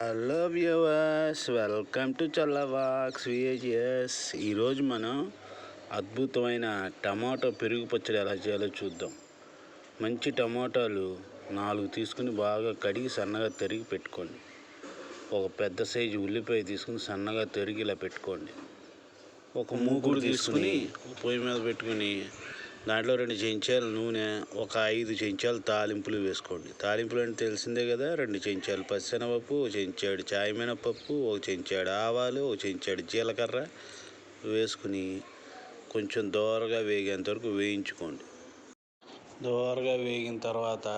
Hello viewers, welcome to చల్లవాక్స్ విఏజిఎస్. ఈరోజు మనం అద్భుతమైన టమాటో పెరుగు పచ్చడి ఎలా చేయాలో చూద్దాం. మంచి టమాటాలు 4 తీసుకుని బాగా కడిగి సన్నగా తరిగి పెట్టుకోండి. ఒక పెద్ద సైజు ఉల్లిపాయ తీసుకుని సన్నగా తరిగి ఇలా పెట్టుకోండి. ఒక మూకుడు తీసుకుని పొయ్యి మీద పెట్టుకుని దాంట్లో 2 చెంచాలు నూనె, ఒక 5 చెంచాలు తాలింపులు వేసుకోండి. తాలింపులు అంటే తెలిసిందే కదా. 2 చెంచాలు పచ్చెనపప్పు, 1 చెంచాడు చాయ్ మినపప్పు, 1 చెంచాడు ఆవాలు, 1 చెంచాడు జీలకర్ర వేసుకుని కొంచెం దోరగా వేగేంత వరకు వేయించుకోండి. దోరగా వేగిన తర్వాత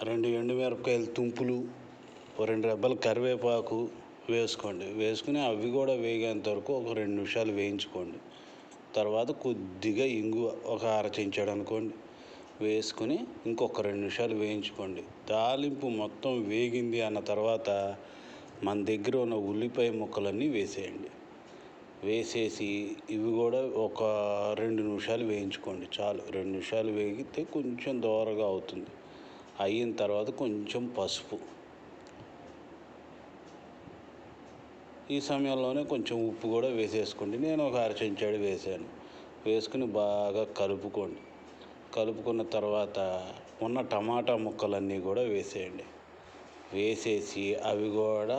2 ఎండుమిరపకాయలు తుంపులు, 2 రెబ్బలు కరివేపాకు వేసుకోండి. వేసుకుని అవి కూడా వేగేంత వరకు ఒక 2 నిమిషాలు వేయించుకోండి. తర్వాత కొద్దిగా ఇంగువ, ఒక 1/2 చెంచాడు అనుకోండి, వేసుకుని ఇంకొక 2 నిమిషాలు వేయించుకోండి. తాలింపు మొత్తం వేగింది అన్న తర్వాత మన దగ్గర ఉన్న ఉల్లిపాయ ముక్కలన్నీ వేసేయండి. వేసేసి ఇవి కూడా ఒక 2 నిమిషాలు వేయించుకోండి. చాలు, 2 నిమిషాలు వేగితే కొంచెం దోరగా అవుతుంది. అయిన తర్వాత కొంచెం పసుపు, ఈ సమయంలోనే కొంచెం ఉప్పు కూడా వేసేసుకోండి. నేను ఒక 1/2 చెంచాడు వేసాను. వేసుకుని బాగా కలుపుకోండి. కలుపుకున్న తర్వాత ఉన్న టమాటా ముక్కలన్నీ కూడా వేసేయండి. వేసేసి అవి కూడా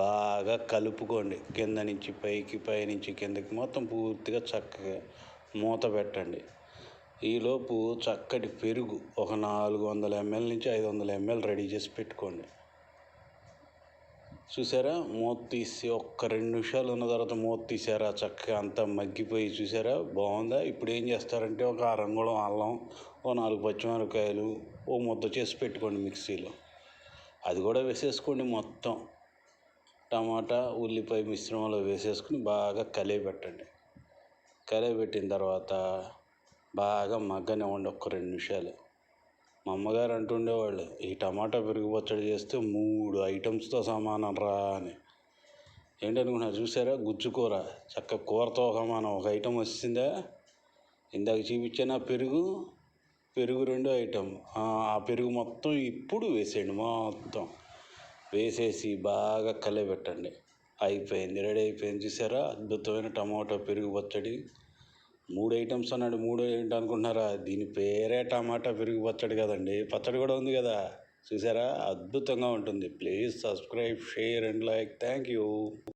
బాగా కలుపుకోండి. కింద నుంచి పైకి, పైనుంచి కిందకి మొత్తం పూర్తిగా చక్కగా మూత పెట్టండి. ఈలోపు చక్కటి పెరుగు ఒక 400 ml నుంచి 500 ml రెడీ చేసి పెట్టుకోండి. చూసారా, మూత తీసి ఒక్క 2 నిమిషాలు ఉన్న తర్వాత మూత తీసారా, చక్కగా అంతా మగ్గిపోయి చూసారా, బాగుందా. ఇప్పుడు ఏం చేస్తారంటే ఒక అరంగుళం అల్లం, ఓ 4 పచ్చిమిరపకాయలు, ఓ ముద్ద చేసి పెట్టుకోండి మిక్సీలో. అది కూడా వేసేసుకోండి. మొత్తం టమాటా ఉల్లిపాయ మిశ్రమంలో వేసేసుకుని బాగా కలియబెట్టండి. కలియబెట్టిన తర్వాత బాగా మగ్గనివ్వండి ఒక 2 నిమిషాలు. మా అమ్మగారు అంటుండేవాళ్ళు, ఈ టమాటా పెరుగు పచ్చడి చేస్తే 3 ఐటమ్స్తో సమానం రా అని. ఏంటనుకున్నారు చూసారా, గుజ్జుకూర చక్క కూరతో సమానం ఒక ఐటమ్ వచ్చిందా. ఇందాక చూపించాను ఆ పెరుగు 2 ఐటమ్. ఆ పెరుగు మొత్తం ఇప్పుడు వేసేయండి. మొత్తం వేసేసి బాగా కలియబెట్టండి. అయిపోయింది, రెడీ అయిపోయింది. చూసారా, అద్భుతమైన టమాటో పెరుగు పచ్చడి. 3 ఐటమ్స్ అన్నాడు. 3 ఏంటి అనుకుంటున్నారా, దీని పేరే టమాటా పెరుగు పచ్చడి కదండి. పచ్చడి కూడా ఉంది కదా. చూసారా, అద్భుతంగా ఉంటుంది. Please subscribe, share and like. Thank you.